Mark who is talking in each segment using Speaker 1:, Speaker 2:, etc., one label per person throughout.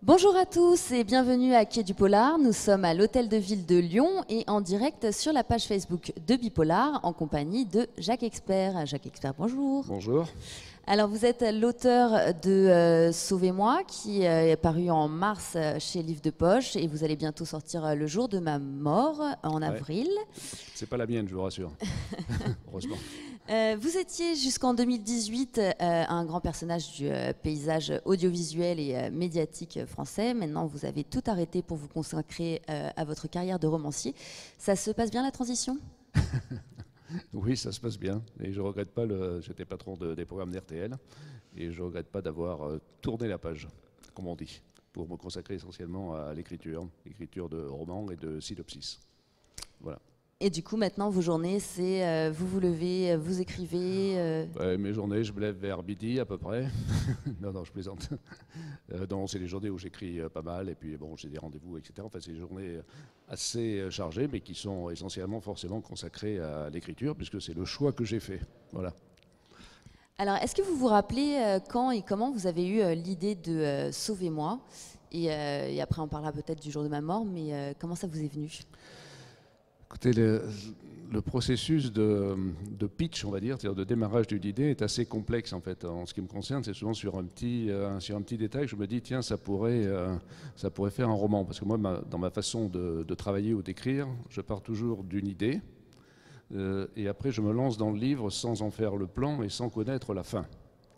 Speaker 1: Bonjour à tous et bienvenue à Quai du Polar. Nous sommes à l'Hôtel de Ville de Lyon et en direct sur la page Facebook de Bipolar en compagnie de Jacques Expert. Jacques Expert, bonjour.
Speaker 2: Bonjour.
Speaker 1: Alors vous êtes l'auteur de Sauvez-moi qui est paru en mars chez Livre de Poche et vous allez bientôt sortir Le jour de ma mort en avril.
Speaker 2: C'est pas la mienne, je vous rassure. Heureusement.
Speaker 1: Vous étiez jusqu'en 2018 un grand personnage du paysage audiovisuel et médiatique français. Maintenant, vous avez tout arrêté pour vous consacrer à votre carrière de romancier. Ça se passe bien la transition ?
Speaker 2: Oui, ça se passe bien. Et je regrette pas, j'étais patron des programmes d'RTL, et je regrette pas d'avoir tourné la page, comme on dit, pour me consacrer essentiellement à l'écriture de romans et de synopsis. Voilà.
Speaker 1: Et du coup, maintenant, vos journées, c'est vous vous levez, vous écrivez
Speaker 2: Mes journées, je me lève vers midi à peu près. Non, je plaisante. Non, c'est les journées où j'écris pas mal, et puis bon, j'ai des rendez-vous, etc. Enfin, c'est des journées assez chargées, mais qui sont essentiellement forcément consacrées à l'écriture, puisque c'est le choix que j'ai fait. Voilà.
Speaker 1: Alors, est-ce que vous vous rappelez quand et comment vous avez eu l'idée de Sauvez-moi et après, on parlera peut-être du jour de ma mort, mais comment ça vous est venu ?
Speaker 2: Écoutez, le processus de pitch, on va dire, c'est-à-dire de démarrage d'une idée, est assez complexe en fait. En ce qui me concerne, c'est souvent sur un petit détail que je me dis, tiens, ça pourrait faire un roman. Parce que moi, dans ma façon de travailler ou d'écrire, je pars toujours d'une idée, et après je me lance dans le livre sans en faire le plan et sans connaître la fin.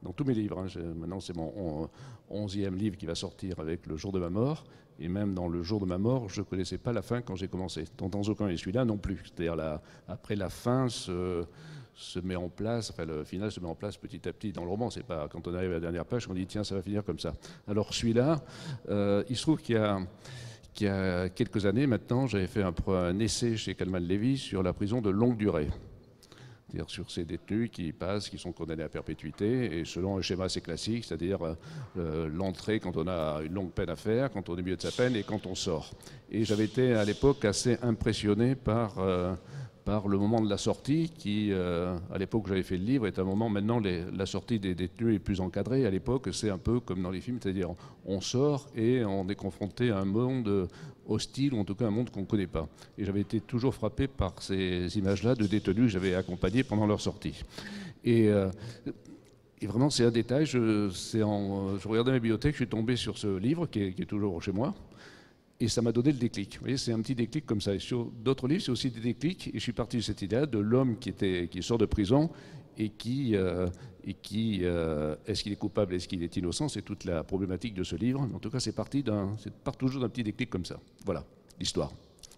Speaker 2: Dans tous mes livres, maintenant c'est mon 11e livre qui va sortir avec Le jour de ma mort, et même dans Le jour de ma mort, je ne connaissais pas la fin quand j'ai commencé. Dans aucun, et celui-là non plus. C'est-à-dire après la fin se met en place, enfin le final se met en place petit à petit dans le roman. C'est pas quand on arrive à la dernière page qu'on dit tiens, ça va finir comme ça. Alors celui-là, il se trouve qu'il y a quelques années maintenant, j'avais fait un essai chez Calman Levy sur la prison de longue durée. C'est-à-dire sur ces détenus qui sont condamnés à perpétuité, et selon un schéma assez classique, c'est-à-dire l'entrée quand on a une longue peine à faire, quand on est au milieu de sa peine et quand on sort. Et j'avais été à l'époque assez impressionné par le moment de la sortie, qui, à l'époque où j'avais fait le livre, est un moment, maintenant la sortie des détenus est plus encadrée. À l'époque, c'est un peu comme dans les films, c'est-à-dire on sort et on est confronté à un monde hostile, ou en tout cas un monde qu'on ne connaît pas. Et j'avais été toujours frappé par ces images-là de détenus que j'avais accompagnés pendant leur sortie. Et vraiment, c'est un détail. Je regardais ma bibliothèque, je suis tombé sur ce livre qui est toujours chez moi. Et ça m'a donné le déclic. Vous voyez, c'est un petit déclic comme ça. Et sur d'autres livres, c'est aussi des déclics. Et je suis parti de cette idée de l'homme qui sort de prison et qui est-ce qu'il est coupable, est-ce qu'il est innocent? C'est toute la problématique de ce livre. En tout cas, c'est part toujours d'un petit déclic comme ça. Voilà l'histoire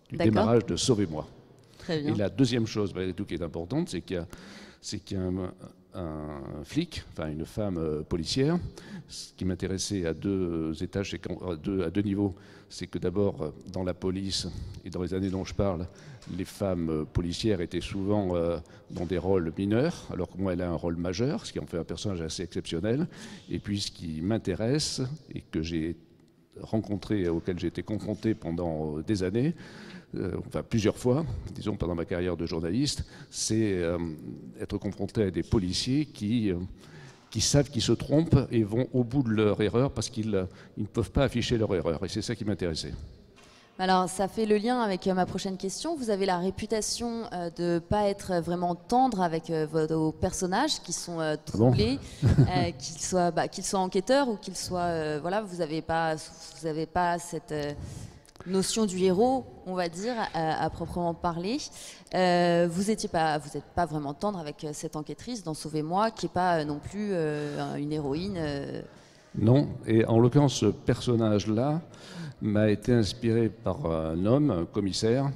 Speaker 2: du démarrage de Sauvez-moi.
Speaker 1: Très bien.
Speaker 2: Et la deuxième chose, tout qui est importante, c'est qu'il y a un flic, enfin une femme policière. Ce qui m'intéressait à deux étages, à deux niveaux, c'est que d'abord, dans la police, et dans les années dont je parle, les femmes policières étaient souvent dans des rôles mineurs, alors que moi, elle a un rôle majeur, ce qui en fait un personnage assez exceptionnel. Et puis, ce qui m'intéresse, et que j'ai rencontré, auquel j'ai été confronté pendant des années, enfin plusieurs fois, disons pendant ma carrière de journaliste, c'est être confronté à des policiers qui savent qu'ils se trompent et vont au bout de leur erreur parce qu'ils ne peuvent pas afficher leur erreur. Et c'est ça qui m'intéressait.
Speaker 1: Alors, ça fait le lien avec ma prochaine question. Vous avez la réputation de ne pas être vraiment tendre avec vos personnages qui sont troublés, qu'ils soient enquêteurs ou qu'ils soient... voilà, vous n'avez pas cette notion du héros, on va dire, à proprement parler. Vous n'êtes pas vraiment tendre avec cette enquêtrice dans Sauvez-moi, qui n'est pas non plus une héroïne.
Speaker 2: Non, et en l'occurrence, ce personnage-là m'a été inspiré par un homme, un commissaire,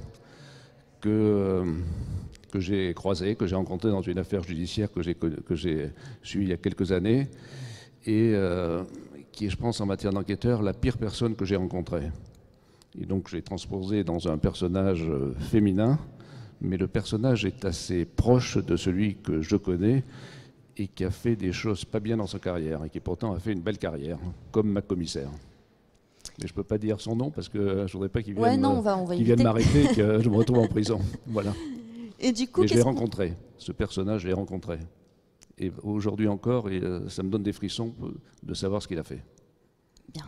Speaker 2: que j'ai croisé, que j'ai rencontré dans une affaire judiciaire que j'ai suivie il y a quelques années, et qui est, je pense, en matière d'enquêteur, la pire personne que j'ai rencontrée. Et donc j'ai transposé dans un personnage féminin, mais le personnage est assez proche de celui que je connais et qui a fait des choses pas bien dans sa carrière, et qui pourtant a fait une belle carrière, comme ma commissaire. Mais je ne peux pas dire son nom parce que je ne voudrais pas qu'il vienne, vienne m'arrêter et que je me retrouve en prison. Voilà.
Speaker 1: Et du coup,
Speaker 2: mais je l'ai rencontré, ce personnage, je l'ai rencontré. Et aujourd'hui encore, ça me donne des frissons de savoir ce qu'il a fait.
Speaker 1: Bien.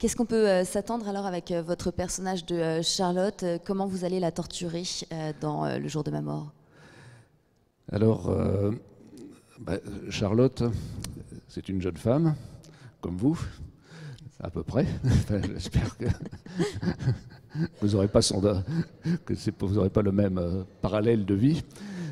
Speaker 1: Qu'est-ce qu'on peut s'attendre alors avec votre personnage de Charlotte? Comment vous allez la torturer dans Le jour de ma mort?
Speaker 2: Alors, Charlotte, c'est une jeune femme, comme vous, à peu près. Enfin, j'espère que vous n'aurez pas, vous aurez pas le même parallèle de vie.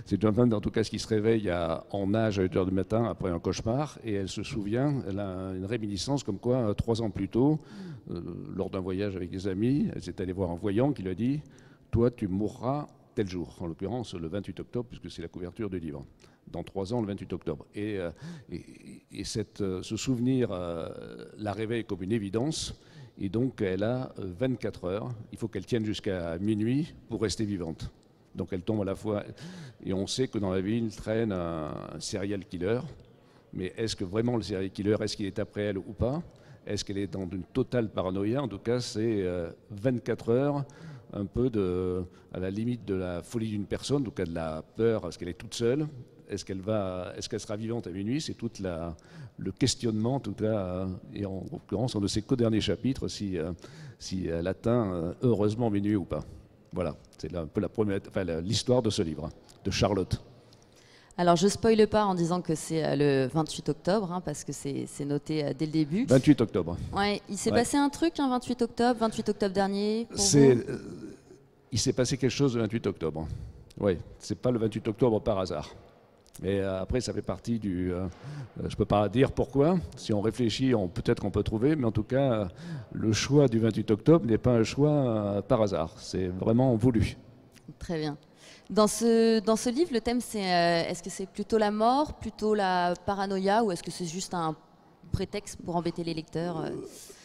Speaker 2: C'est une jeune femme, en tout cas, qui se réveille en nage à 8 h du matin après un cauchemar, et elle se souvient, elle a une réminiscence comme quoi, 3 ans plus tôt, lors d'un voyage avec des amis, elle s'est allée voir un voyant qui lui a dit « Toi, tu mourras tel jour », en l'occurrence le 28 octobre, puisque c'est la couverture du livre. Dans 3 ans, le 28 octobre. Et ce souvenir la réveille comme une évidence, et donc elle a 24 heures. Il faut qu'elle tienne jusqu'à minuit pour rester vivante. Donc elle tombe à la fois, et on sait que dans la ville traîne un serial killer, mais est-ce que vraiment le serial killer, est-ce qu'il est après elle ou pas? Est-ce qu'elle est dans une totale paranoïa? En tout cas, c'est 24 heures, un peu à la limite de la folie d'une personne, en tout cas de la peur parce qu'elle est toute seule. Est-ce qu'elle sera vivante à minuit? C'est tout le questionnement, en tout cas, et en l'occurrence, on ne sait qu'au dernier chapitre si elle atteint heureusement minuit ou pas. Voilà, c'est un peu l'histoire de ce livre, de Charlotte.
Speaker 1: Alors, je ne spoile pas en disant que c'est le 28 octobre, hein, parce que c'est noté dès le début.
Speaker 2: 28 octobre.
Speaker 1: Ouais, il s'est passé un truc, 28 octobre dernier, pour vous?
Speaker 2: Il s'est passé quelque chose le 28 octobre. Oui, c'est pas le 28 octobre par hasard. Mais après, ça fait partie du... je ne peux pas dire pourquoi. Si on réfléchit, peut-être qu'on peut trouver. Mais en tout cas, le choix du 28 octobre n'est pas un choix par hasard. C'est vraiment voulu.
Speaker 1: Très bien. Dans ce livre, le thème, c'est est-ce que c'est plutôt la mort, plutôt la paranoïa, ou est-ce que c'est juste un prétexte pour embêter les lecteurs?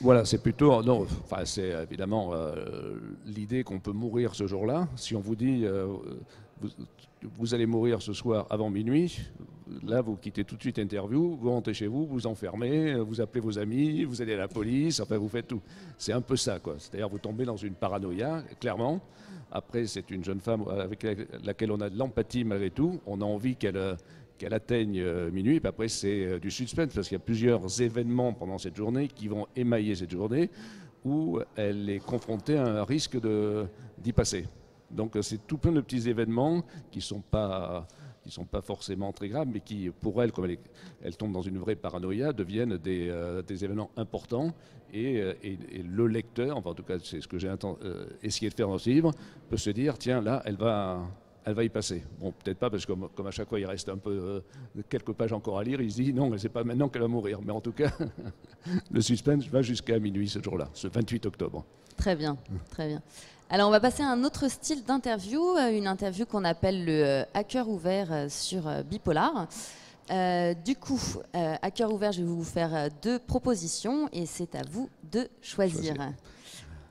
Speaker 2: Voilà, c'est plutôt... Non, enfin, c'est évidemment l'idée qu'on peut mourir ce jour-là. Si on vous dit... vous allez mourir ce soir avant minuit, là vous quittez tout de suite l'interview, vous rentrez chez vous, vous enfermez, vous appelez vos amis, vous allez à la police, enfin vous faites tout. C'est un peu ça, quoi. C'est-à-dire vous tombez dans une paranoïa, clairement. Après, c'est une jeune femme avec laquelle on a de l'empathie malgré tout. On a envie qu'elle atteigne minuit. Puis après, c'est du suspense parce qu'il y a plusieurs événements pendant cette journée qui vont émailler cette journée où elle est confrontée à un risque d'y passer. Donc c'est tout plein de petits événements qui ne sont pas forcément très graves, mais qui, pour elle, comme elle tombe dans une vraie paranoïa, deviennent des événements importants. Et le lecteur, enfin en tout cas c'est ce que j'ai essayé de faire dans ce livre, peut se dire, tiens, là, elle va y passer. Bon, peut-être pas, parce que comme à chaque fois il reste un peu quelques pages encore à lire, il se dit, non, c'est pas maintenant qu'elle va mourir. Mais en tout cas, le suspense va jusqu'à minuit ce jour-là, ce 28 octobre.
Speaker 1: Très bien, très bien. Alors, on va passer à un autre style d'interview, une interview qu'on appelle le à cœur ouvert sur Bipolar. Du coup, à cœur ouvert, je vais vous faire 2 propositions et c'est à vous de choisir.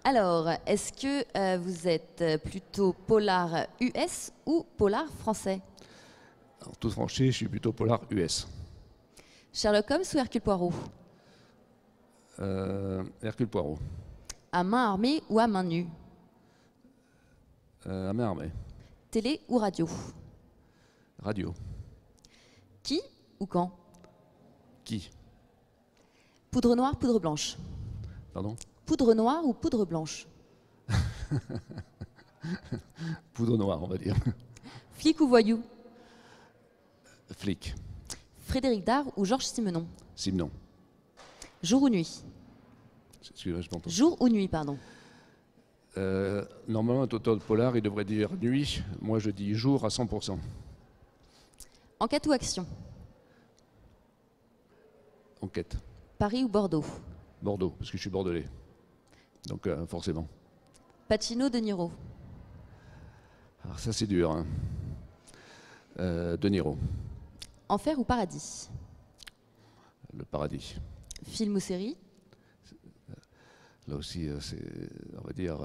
Speaker 1: Alors, est-ce que vous êtes plutôt polar US ou polar français?
Speaker 2: En toute franchise, je suis plutôt polar US.
Speaker 1: Sherlock Holmes ou Hercule Poirot?
Speaker 2: Hercule Poirot.
Speaker 1: À main armée ou à main nue?
Speaker 2: À main armée.
Speaker 1: Télé ou radio?
Speaker 2: Radio.
Speaker 1: Qui ou quand?
Speaker 2: Qui?
Speaker 1: Poudre noire, poudre blanche?
Speaker 2: Pardon?
Speaker 1: Poudre noire ou poudre blanche?
Speaker 2: Poudre noire, on va dire.
Speaker 1: Flic ou voyou?
Speaker 2: Flic.
Speaker 1: Frédéric Dard ou Georges Simenon?
Speaker 2: Simenon.
Speaker 1: Jour ou nuit?
Speaker 2: Excusez-moi, je t'entends.
Speaker 1: Jour ou nuit, pardon.
Speaker 2: Normalement, un auteur de polar, il devrait dire nuit. Moi, je dis jour à 100%.
Speaker 1: Enquête ou action?
Speaker 2: Enquête.
Speaker 1: Paris ou Bordeaux?
Speaker 2: Bordeaux, parce que je suis bordelais. Donc, forcément.
Speaker 1: Pacino, De Niro?
Speaker 2: Alors ça, c'est dur. Hein. De Niro.
Speaker 1: Enfer ou paradis?
Speaker 2: Le paradis.
Speaker 1: Film ou série?
Speaker 2: Là aussi, on va dire,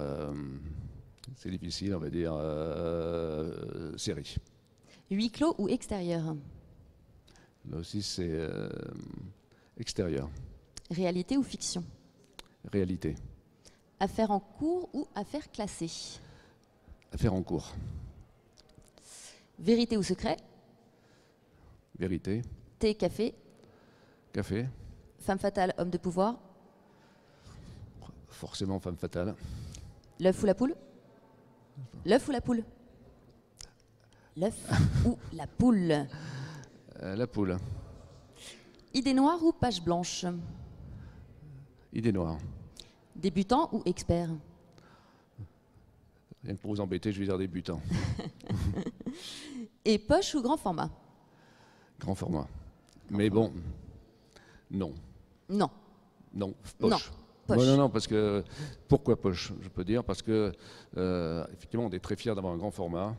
Speaker 2: c'est difficile, on va dire, série.
Speaker 1: Huis clos ou extérieur?
Speaker 2: Là aussi, c'est extérieur.
Speaker 1: Réalité ou fiction?
Speaker 2: Réalité.
Speaker 1: Affaire en cours ou affaire classée?
Speaker 2: Affaire en cours.
Speaker 1: Vérité ou secret?
Speaker 2: Vérité.
Speaker 1: Thé, café?
Speaker 2: Café.
Speaker 1: Femme fatale, homme de pouvoir?
Speaker 2: Forcément femme fatale.
Speaker 1: L'œuf ou la poule? L'œuf ou la poule? L'œuf ou la poule?
Speaker 2: La poule.
Speaker 1: Idée noire ou page blanche?
Speaker 2: Idée noire.
Speaker 1: Débutant ou expert?
Speaker 2: Rien que pour vous embêter, je vais dire débutant.
Speaker 1: Et poche ou grand format?
Speaker 2: Grand format. Mais bon, non.
Speaker 1: Non.
Speaker 2: Non, poche.
Speaker 1: Non, poche.
Speaker 2: Non, parce que... Pourquoi poche? Je peux dire parce que, effectivement, on est très fiers d'avoir un grand format,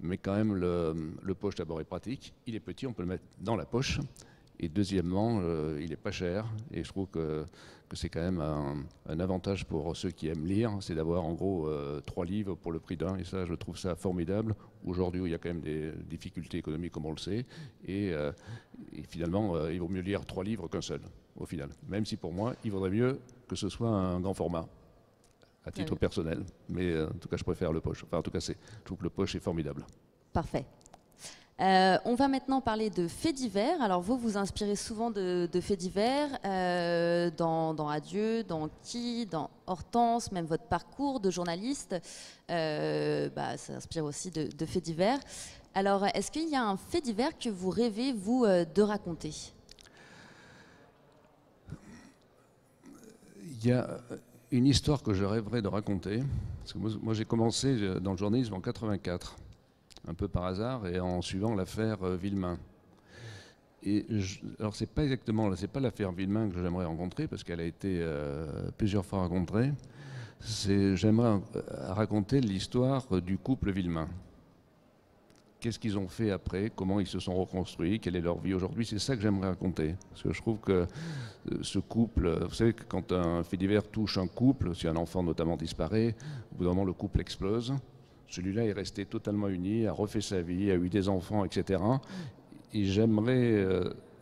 Speaker 2: mais quand même, le poche d'abord est pratique. Il est petit, on peut le mettre dans la poche. Et deuxièmement, il n'est pas cher. Et je trouve que c'est quand même un avantage pour ceux qui aiment lire, c'est d'avoir en gros 3 livres pour le prix d'un. Et ça, je trouve ça formidable. Aujourd'hui, où il y a quand même des difficultés économiques, comme on le sait. Et finalement, il vaut mieux lire 3 livres qu'un seul, au final. Même si pour moi, il vaudrait mieux que ce soit un grand format, à titre personnel. Mais en tout cas, je préfère le poche. Enfin, en tout cas, je trouve que le poche est formidable.
Speaker 1: Parfait. On va maintenant parler de faits divers. Alors vous, vous inspirez souvent de faits divers dans Adieu, dans Qui, dans Hortense, même votre parcours de journaliste, ça inspire aussi de faits divers. Alors, est-ce qu'il y a un fait divers que vous rêvez, vous, de raconter?
Speaker 2: Il y a une histoire que je rêverais de raconter. Parce que moi j'ai commencé dans le journalisme en 84. Un peu par hasard, et en suivant l'affaire Villemain. Et alors c'est pas exactement, c'est pas l'affaire Villemain que j'aimerais rencontrer, parce qu'elle a été plusieurs fois rencontrée. J'aimerais raconter l'histoire du couple Villemain. Qu'est-ce qu'ils ont fait après, comment ils se sont reconstruits, quelle est leur vie aujourd'hui, c'est ça que j'aimerais raconter. Parce que je trouve que ce couple, vous savez que quand un fait divers touche un couple, si un enfant notamment disparaît, au bout d'un moment le couple explose. Celui-là est resté totalement uni, a refait sa vie, a eu des enfants, etc. Et j'aimerais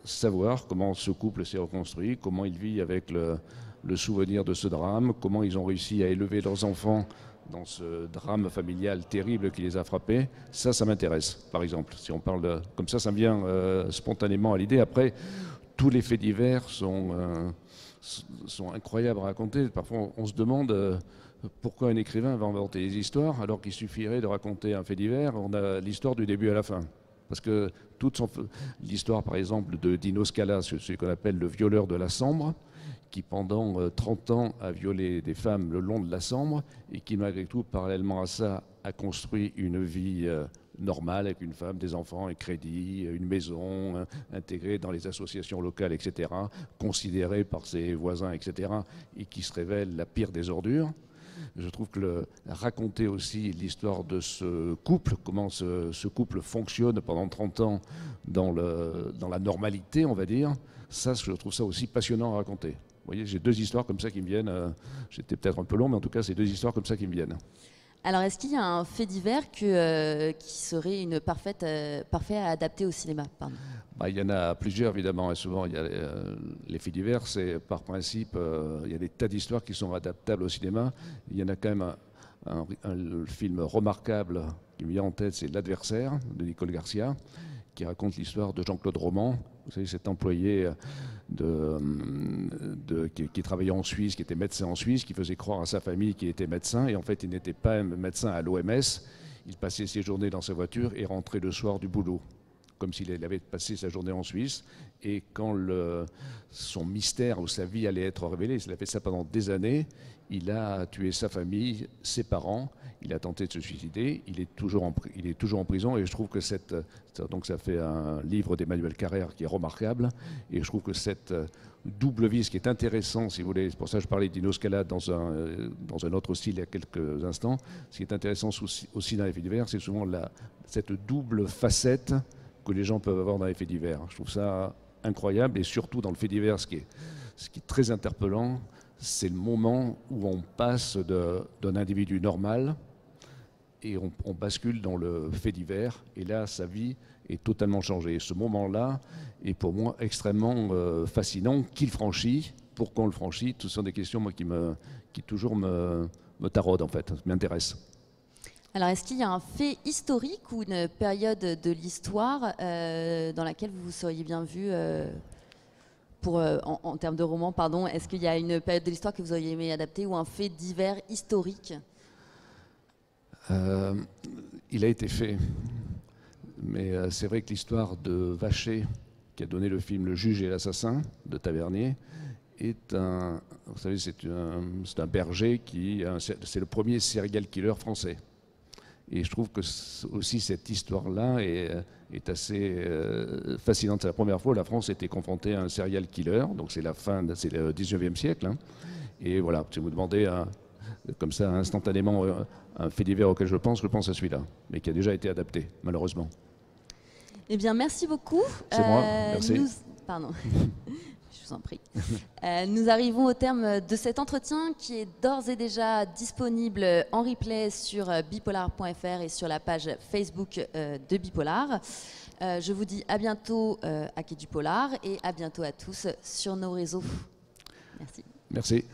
Speaker 2: savoir comment ce couple s'est reconstruit, comment il vit avec le souvenir de ce drame, comment ils ont réussi à élever leurs enfants dans ce drame familial terrible qui les a frappés. Ça m'intéresse, par exemple. Si on parle comme ça me vient spontanément à l'idée. Après, tous les faits divers sont incroyables à raconter. Parfois, on se demande... pourquoi un écrivain va inventer des histoires alors qu'il suffirait de raconter un fait divers? On a l'histoire du début à la fin. Parce que l'histoire, par exemple, de Dino Scala, celui qu'on appelle le violeur de la Sambre, qui pendant 30 ans a violé des femmes le long de la Sambre et qui, malgré tout, parallèlement à ça, a construit une vie normale avec une femme, des enfants, un crédit, une maison, intégrée dans les associations locales, etc., considérée par ses voisins, etc., et qui se révèle la pire des ordures. Je trouve que raconter aussi l'histoire de ce couple, comment ce couple fonctionne pendant 30 ans dans la normalité, on va dire, ça, je trouve ça aussi passionnant à raconter. Vous voyez, j'ai 2 histoires comme ça qui me viennent. J'étais peut-être un peu long, mais en tout cas, c'est 2 histoires comme ça qui me viennent.
Speaker 1: Alors, est-ce qu'il y a un fait divers qui serait parfait à adapter au cinéma? Pardon.
Speaker 2: Il y en a plusieurs, évidemment, et souvent, il y a les faits divers, c'est par principe, il y a des tas d'histoires qui sont adaptables au cinéma. Il y en a quand même un film remarquable qui me vient en tête, c'est L'Adversaire, de Nicole Garcia, qui raconte l'histoire de Jean-Claude Roman. Vous savez, cet employé qui travaillait en Suisse, qui était médecin en Suisse, qui faisait croire à sa famille qu'il était médecin, et en fait, il n'était pas médecin à l'OMS. Il passait ses journées dans sa voiture et rentrait le soir du boulot, comme s'il avait passé sa journée en Suisse. Et quand son mystère ou sa vie allait être révélé, il a fait ça pendant des années, il a tué sa famille, ses parents, il a tenté de se suicider, il est toujours en prison, et je trouve que donc ça fait un livre d'Emmanuel Carrère qui est remarquable, et je trouve que cette double vie, ce qui est intéressant, si vous voulez, c'est pour ça que je parlais de Dino Scala dans un autre style il y a quelques instants, ce qui est intéressant aussi dans les faits divers, c'est souvent cette double facette que les gens peuvent avoir dans les faits divers. Je trouve ça incroyable, et surtout dans le fait divers, ce qui est très interpellant, c'est le moment où on passe d'un individu normal et on bascule dans le fait divers, et là sa vie est totalement changée. Et ce moment-là est pour moi extrêmement fascinant. Qui le franchit? Pourquoi on le franchit? Ce sont des questions moi, qui toujours me taraudent, en fait, m'intéressent.
Speaker 1: Alors, est-ce qu'il y a un fait historique ou une période de l'histoire dans laquelle vous seriez bien vu en termes de roman, pardon, est-ce qu'il y a une période de l'histoire que vous auriez aimé adapter ou un fait divers historique?
Speaker 2: Il a été fait, mais c'est vrai que l'histoire de Vacher, qui a donné le film Le Juge et l'Assassin de Tavernier, est vous savez, c'est un berger c'est le premier serial killer français. Et je trouve que aussi cette histoire-là est assez fascinante. C'est la première fois où la France était confrontée à un serial killer, donc c'est c'est le 19e siècle. Hein. Et voilà, si vous me demandez comme ça instantanément un fait divers auquel je pense à celui-là, mais qui a déjà été adapté, malheureusement.
Speaker 1: Eh bien, merci beaucoup.
Speaker 2: C'est moi, merci.
Speaker 1: Pardon. Je vous en prie. Nous arrivons au terme de cet entretien qui est d'ores et déjà disponible en replay sur bipolar.fr et sur la page Facebook de Bipolar. Je vous dis à bientôt à Quai du Polar et à bientôt à tous sur nos réseaux. Merci.
Speaker 2: Merci.